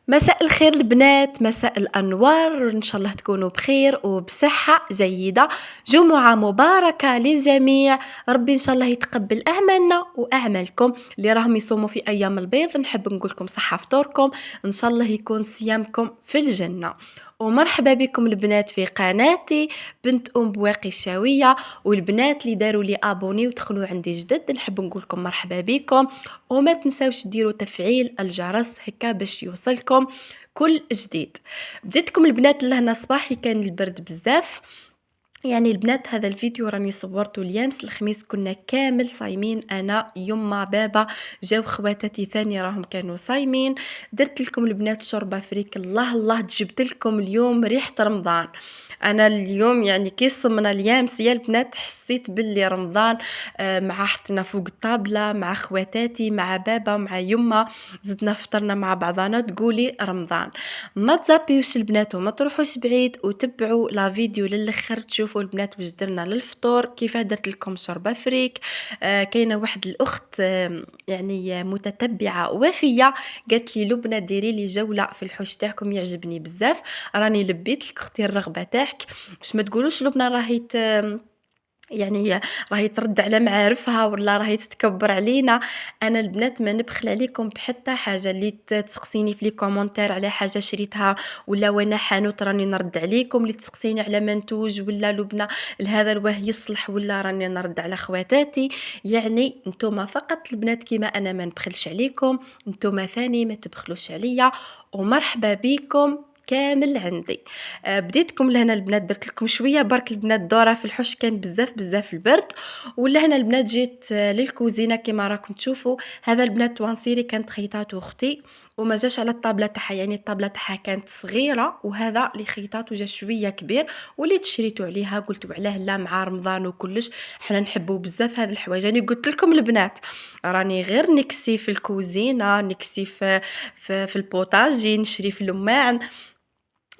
مساء الخير البنات، مساء الأنوار، إن شاء الله تكونوا بخير وبصحة جيدة. جمعة مباركة للجميع. ربي إن شاء الله يتقبل أعمالنا وأعمالكم اللي راهم يصوموا في أيام البيض. نحب نقول لكم صحة فطوركم، إن شاء الله يكون صيامكم في الجنة. ومرحبا بكم البنات في قناتي بنت أم بواقي الشاوية، والبنات اللي داروا لي أبوني ودخلوا عندي جدد نحب نقول لكم مرحبا بكم. وما تنساوش ديروا تفعيل الجرس هكا باش يوصلكم كل جديد. بديتكم البنات لهنا صباحي كان البرد بزاف، يعني البنات هذا الفيديو راني صورته اليامس الخميس، كنا كامل صايمين، انا يما بابا جاو خواتاتي ثاني راهم كانوا صايمين. درت لكم البنات شوربه فريك، الله الله جبت لكم اليوم ريحه رمضان. انا اليوم يعني كي صمنا اليامس يا البنات حسيت باللي رمضان. مع حطنا فوق الطابله مع خواتاتي مع بابا مع يما، زدنا فطرنا مع بعضنا، تقولي رمضان. ما تزابيوش البنات وما تروحوش بعيد، وتبعوا لا فيديو للاخر تشوفوا البنات واش درنا للفطور، كيف درت لكم شوربه فريك. كاينه واحد الاخت يعني متتبعه وفيه قالت لي لبنى ديري لي جوله في الحوش تاعكم يعجبني بزاف. راني لبيت لك اختي الرغبه تاعك، باش ما تقولوش لبنى راهي يعني راهي ترد على معارفها ولا راهي تتكبر علينا. انا البنات ما نبخل عليكم بحتى حاجه، اللي تسقسيني في لي كومونتير على حاجه شريتها ولا وانا حانوت راني نرد عليكم، اللي تسقسيني على منتوج ولا لبنى لهذا الواه يصلح ولا راني نرد على خواتاتي. يعني نتوما فقط البنات كيما انا ما نبخلش عليكم، نتوما ثاني ما تبخلوش عليا. ومرحبا بكم كامل عندي. بديتكم لهنا البنات درت لكم شويه برك البنات دوره في الحوش، كان بزاف بزاف البرد. ولهنا البنات جيت للكوزينه كما راكم تشوفوا. هذا البنات توانسيري كانت خيطات اختي وما جاش على الطابله تاعها، يعني الطابله تاعها كانت صغيره وهذا اللي خيطاته جا شويه كبير، واللي تشريتو عليها قلت علاه لا مع رمضان وكلش حنا نحبوا بزاف هذه الحوايج. يعني قلت لكم البنات راني غير نكسي في الكوزينه، نكسي في البوتاجي، نشري في اللماعن.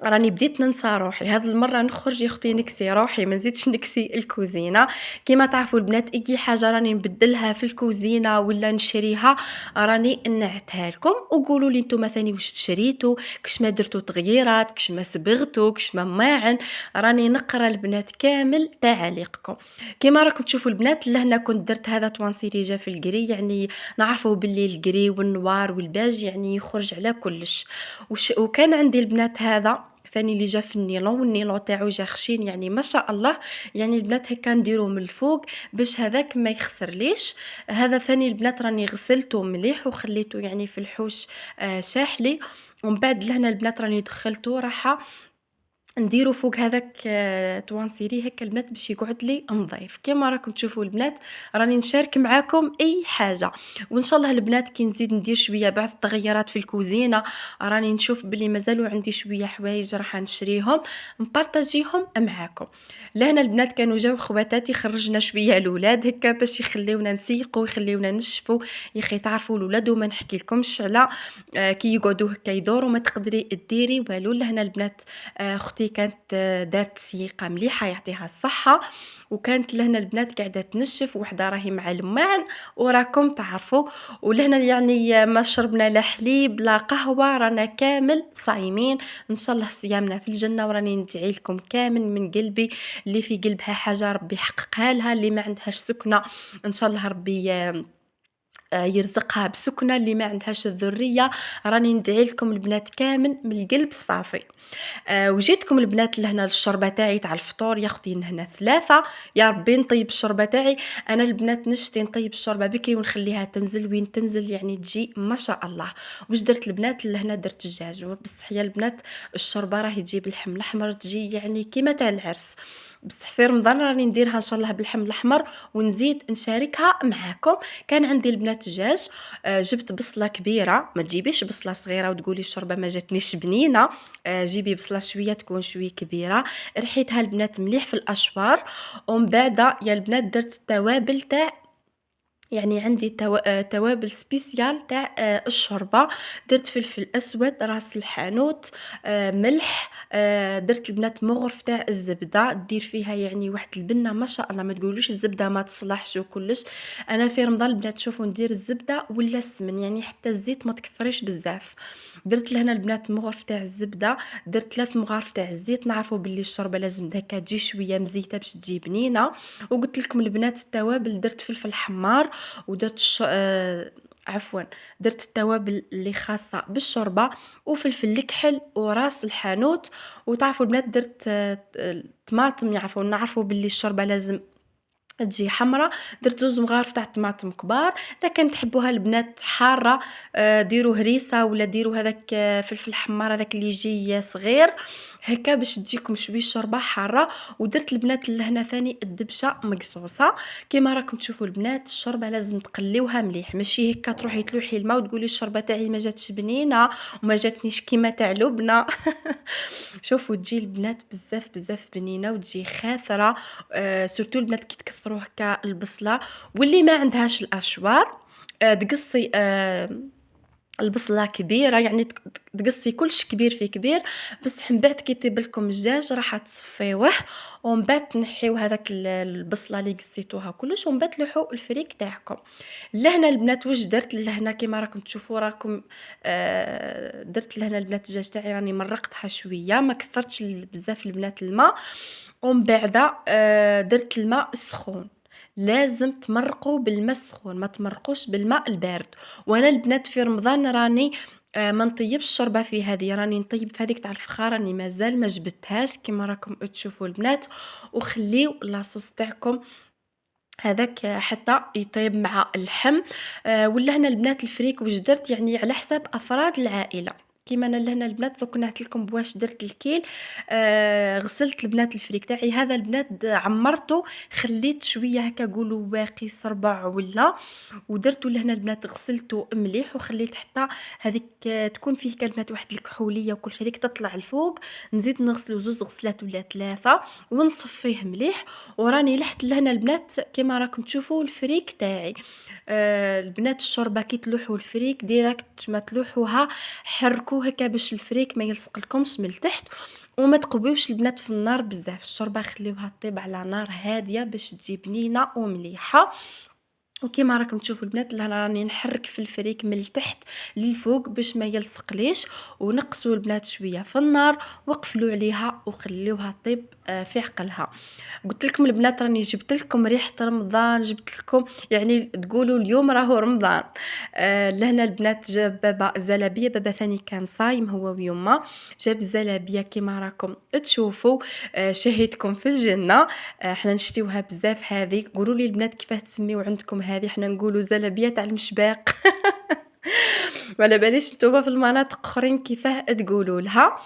راني بديت ننسى روحي هذه المره، نخرج يا اختي نكسي روحي ما نزيدش نكسي الكوزينه. كيما تعرفوا البنات اي حاجه راني نبدلها في الكوزينه ولا نشريها راني نعتها لكم، وقولوا لي نتوما ثاني واش تشريتوا، كش ما درتوا تغييرات، كش ما صبغتوا، كش ما ماعن. راني نقرا البنات كامل تعاليقكم. كيما راكم تشوفوا البنات لهنا كنت درت هذا توانسيري جا في الكري، يعني نعرفوا باللي الكري والنوار والباج يعني يخرج على كلش. وكان عندي البنات هذا ثاني اللي جا في النيلون، والنيلون تاعو جا خشين يعني ما شاء الله. يعني البنات هكا نديرو من الفوق باش هذاك ما يخسر ليش. هذا ثاني البنات راني غسلته مليح وخليته يعني في الحوش شاحلي. ومن بعد لهنا البنات راني دخلته راحه نديرو فوق هذاك توانسيري هكا البنات باش يقعد لي نظيف. كما راكم تشوفوا البنات راني نشارك معاكم اي حاجه، وان شاء الله البنات كي نزيد ندير شويه بعض التغيرات في الكوزينه راني نشوف بلي مازالوا عندي شويه حوايج راح نشريهم نبارطاجيهم معاكم. لهنا البنات كانوا جاو خواتاتي، خرجنا شويه الاولاد هكا باش يخليونا نسيقوا يخليونا نشفوا. يا اخي تعرفوا الاولاد وما نحكي لكمش على كي يقعدوا هكا يدوروا ما تقدري ديري والو. لهنا البنات اختي كانت دارت سيقه مليحه يعطيها الصحه، وكانت لهنا البنات قاعده تنشف وحده راهي مع الماعن وراكم تعرفوا. ولهنا يعني ما شربنا لا حليب لا قهوه، رانا كامل صايمين. ان شاء الله صيامنا في الجنه، وراني ندعي لكم كامل من قلبي اللي في قلبها حاجه ربي يحققها لها، اللي ما عندهاش سكنه ان شاء الله ربي يرزقها بسكنة، اللي ما عندهاش الذرية راني ندعي لكم البنات كامل من القلب الصافي. وجيتكم البنات لهنا للشربه تاعي تاع الفطور يا اختي هنا ثلاثه. يا ربي نطيب الشربه تاعي، انا البنات نشتي نطيب الشربه بكري ونخليها تنزل وين تنزل يعني تجي ما شاء الله. واش درت البنات لهنا درت الدجاج، بصح يا البنات الشربه راهي تجيب اللحم الاحمر تجي يعني كيما تاع العرس. بصح في رمضان راني نديرها ان شاء الله باللحم الاحمر ونزيد نشاركها معاكم. كان عندي البنات دجاج، جبت بصله كبيره، ما تجيبيش بصله صغيره وتقولي الشربه ما جاتنيش بنينه. جيبي بصله شويه تكون شويه كبيره، رحيتها البنات مليح في الاشوار. ومن بعد يا البنات درت التوابل تاع يعني عندي توابل سبيسيال تاع الشوربة، درت فلفل أسود، راس الحانوت، ملح، درت البنات مغرف تاع الزبدة، دير فيها يعني واحد البنة ما شاء الله، ما تقولوش الزبدة ما تصلحش وكلش. أنا في رمضان البنات شوفوا ندير الزبدة ولا السمن، يعني حتى الزيت ما تكثريش بزاف. درت لهنا البنات مغرف تاع الزبدة، درت 3 مغارف تاع الزيت، نعرفوا باللي الشوربة لازم هكا تجي شوية مزيتة باش تجي بنينة. وقلت لكم البنات التوابل، درت فلفل حمار، ودرت عفوا، درت التوابل اللي خاصة بالشوربة، وفلفل الكحل وراس الحانوت. وتعرفوا البنات درت طماطم، نعرفوا باللي الشوربة لازم تجي حمرا، درت 2 مغارف تاع الطماطم كبار. إذا كان تحبوها البنات حارة ديروا هريسة، ولا ديروا هذاك فلفل حمار هذاك اللي يجي صغير هكا باش تجيكم شويه الشوربه حاره. ودرت البنات لهنا ثاني الدبشه مقصوصه. كيما راكم تشوفوا البنات الشوربه لازم تقليوها مليح، ماشي هكا تروحي تلوحي الماء وتقولي الشوربه تاعي ما جاتش بنينه وما جاتنيش كيما تاع لبنى. شوفوا تجي البنات بزاف بزاف بنينه وتجي خاثره. سورتو البنات كي تكثروا هكا البصله، واللي ما عندهاش الاشوار تقصي البصله كبيره، يعني تقصي كلش كبير في كبير. بصح من بعد كي يطيب لكم الدجاج راح تصفيوه، ومن بعد تنحيو هذاك البصله اللي قصيتوها كلش، ومن بعد تلوحوا الفريك تاعكم. لهنا البنات واش درت لهنا كيما راكم تشوفوا راكم درت لهنا البنات الدجاج تاعي راني مرقتها شويه، ما كثرتش بزاف البنات الماء. ومن بعد درت الماء سخون، لازم تمرقوا بالماء السخون، ما تمرقوش بالماء البارد. وانا البنات في رمضان راني ما نطيبش الشوربه في هذه، راني نطيب في هذيك تاع الفخار، راني مازال ما جبدتهاش كيما راكم تشوفوا البنات. وخليو لاصوص تاعكم هذاك حتى يطيب مع اللحم. ولا هنا البنات الفريك واش درت، يعني على حساب افراد العائله. كيما انا لهنا البنات دوك نعت لكم بواش درت الكيل. غسلت البنات الفريك تاعي هذا البنات عمرته، خليت شويه هكا قولوا باقي صربع ولا. ودرتو لهنا البنات غسلته مليح، وخليت حتى هذيك تكون فيه كلمات واحد الكحوليه وكل شيء هذيك تطلع الفوق. نزيد نغسلو 2 غسلات ولا 3 ونصفيه مليح. وراني لحت لهنا البنات كيما راكم تشوفوا الفريك تاعي. البنات الشوربه كي تلوحوا الفريك ديريكت ما تلوحوها، حركوه هكا باش الفريك ما يلصق لكمش من التحت. وما تقبيوش البنات في النار بزاف الشوربه، خليوها طيب على نار هاديه باش تجي بنينه ومليحه. وكيما راكم تشوفوا البنات لهنا راني نحرك في الفريك من التحت للفوق باش ما يلصقليش. ونقصوا البنات شويه في النار، وقفلوا عليها وخليوها طيب في عقلها. قلت لكم البنات راني جبت لكم ريحه رمضان، جبت لكم يعني تقولوا اليوم راهو رمضان. لهنا البنات جاب بابا زلابيه، بابا ثاني كان صايم هو ويما، جاب زلابيه كيما راكم تشوفوا. شهيتكم في الجنه. حنا نشتيوها بزاف هذه، قولوا لي البنات كيفاه تسميو عندكم هذه، حنا نقولوا زلابيه تاع المشباق. ولا باليش نتوما في المناطق اخرين كيفاه تقولوا لها.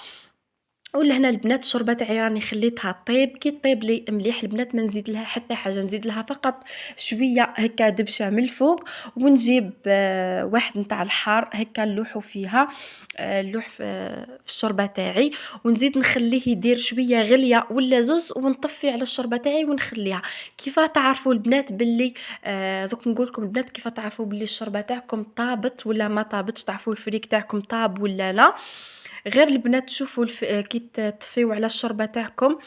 ولهنا البنات الشوربه تاعي راني خليتها طيب، كي طيب لي مليح البنات ما نزيد لها حتى حاجه، نزيد لها فقط شويه هكا دبشه من الفوق. ونجيب واحد نتاع الحار هكا نلوحو فيها، نلوح في الشوربه تاعي. ونزيد نخليه يدير شويه غليه ولا زوز، ونطفي على الشوربه تاعي ونخليها. كيف تعرفوا البنات باللي دوك نقول لكم البنات كيف تعرفوا باللي الشوربه تاعكم طابت ولا ما طابتش، تعرفوا الفريك تاعكم طاب ولا لا. غير البنات تشوفوا كي تطفيو على الشوربه تاعكم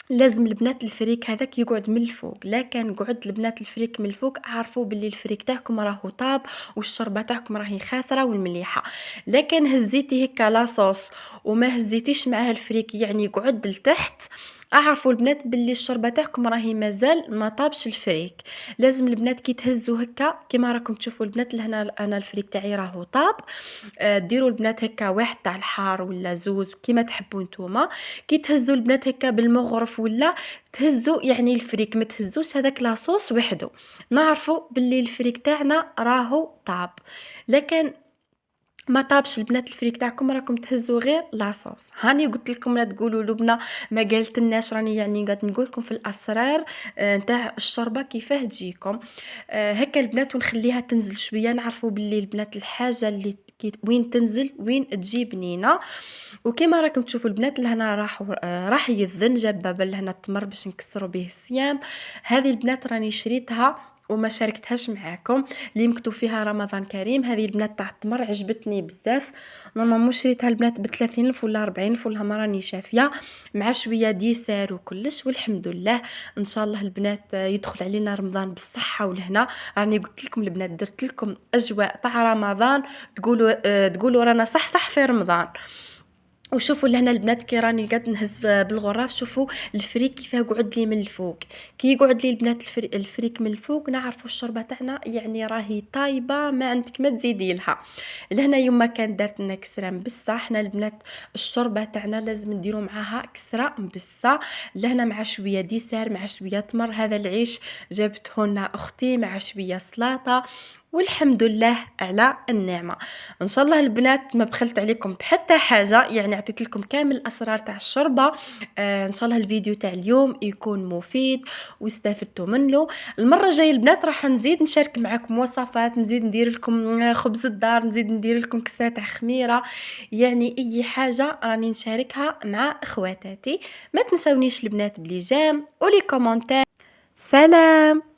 لازم البنات الفريك هذاك يقعد من الفوق، لا كان قعد البنات الفريك من الفوق عارفوا باللي الفريك تاعكم راهو طاب والشوربه تاعكم راهي خاثره والمليحه. لكن هزيتي هكا لاصوص وما هزيتيش معاه الفريك يعني يقعد لتحت، اعرفوا البنات باللي الشوربه تاعكم راهي مازال ما طابش الفريك. لازم البنات كي تهزوا هكا كيما راكم تشوفوا البنات لهنا انا الفريك تاعي راهو طاب. ديروا البنات هكا واحد تاع الحار ولا زوز كيما تحبوا نتوما. كي تهزوا البنات هكا بالمغرف ولا تهزوا يعني الفريك، ما تهزوش هذاك لاصوص وحده، نعرفوا باللي الفريك تاعنا راهو طاب. لكن ما طابش البنات الفريك تاعكم راكم تهزوا غير لاصوص. هاني قلت لكم لا تقولوا لبنى ما قالت لناش، راني يعني قاعد نقول لكم في الاسرار نتاع الشوربه كيفاه تجيكم. هكا البنات ونخليها تنزل شويه، نعرفوا باللي البنات الحاجه اللي وين تنزل وين تجي بنينه. وكما راكم تشوفوا البنات لهنا راح يذن، جاب بابا لهنا التمر باش نكسروا به الصيام. هذه البنات راني شريتها وما شاركتهاش معاكم، اللي مكتوب فيها رمضان كريم. هذه البنات تاع التمر عجبتني بزاف، نورمالمون شريتها البنات ب30,000 ولا 40,000 والله ما راني شافيه، مع شويه ديسير وكلش، والحمد لله. ان شاء الله البنات يدخل علينا رمضان بالصحه والهنا. راني قلت لكم البنات درت لكم اجواء تاع رمضان، تقولوا رانا صح في رمضان. وشوفوا لهنا البنات كي راني قاعد نهز بالغراف، شوفوا الفريك كيفاه قعد لي من الفوق. كي يقعد لي البنات الفريك من الفوق نعرفوا الشوربه تاعنا يعني راهي طايبه، ما عندك ما تزيدي لها. لهنا يما كان دارت لنا كسره مبسه. حنا البنات الشوربه تاعنا لازم نديروا معاها كسره مبسه، لهنا مع شويه ديسير مع شويه تمر. هذا العيش جابته لنا اختي مع شويه سلطه، والحمد لله على النعمه. ان شاء الله البنات ما بخلت عليكم بحتى حاجه، يعني عطيت لكم كامل الاسرار تاع الشوربه. ان شاء الله الفيديو تاع اليوم يكون مفيد واستفدتوا منه. المره الجايه البنات راح نزيد نشارك معكم وصفات، نزيد ندير لكم خبز الدار، نزيد ندير لكم كسره تاع خميره، يعني اي حاجه راني نشاركها مع اخواتاتي. ما تنسونيش البنات بلي جام ولي كومونتير. سلام.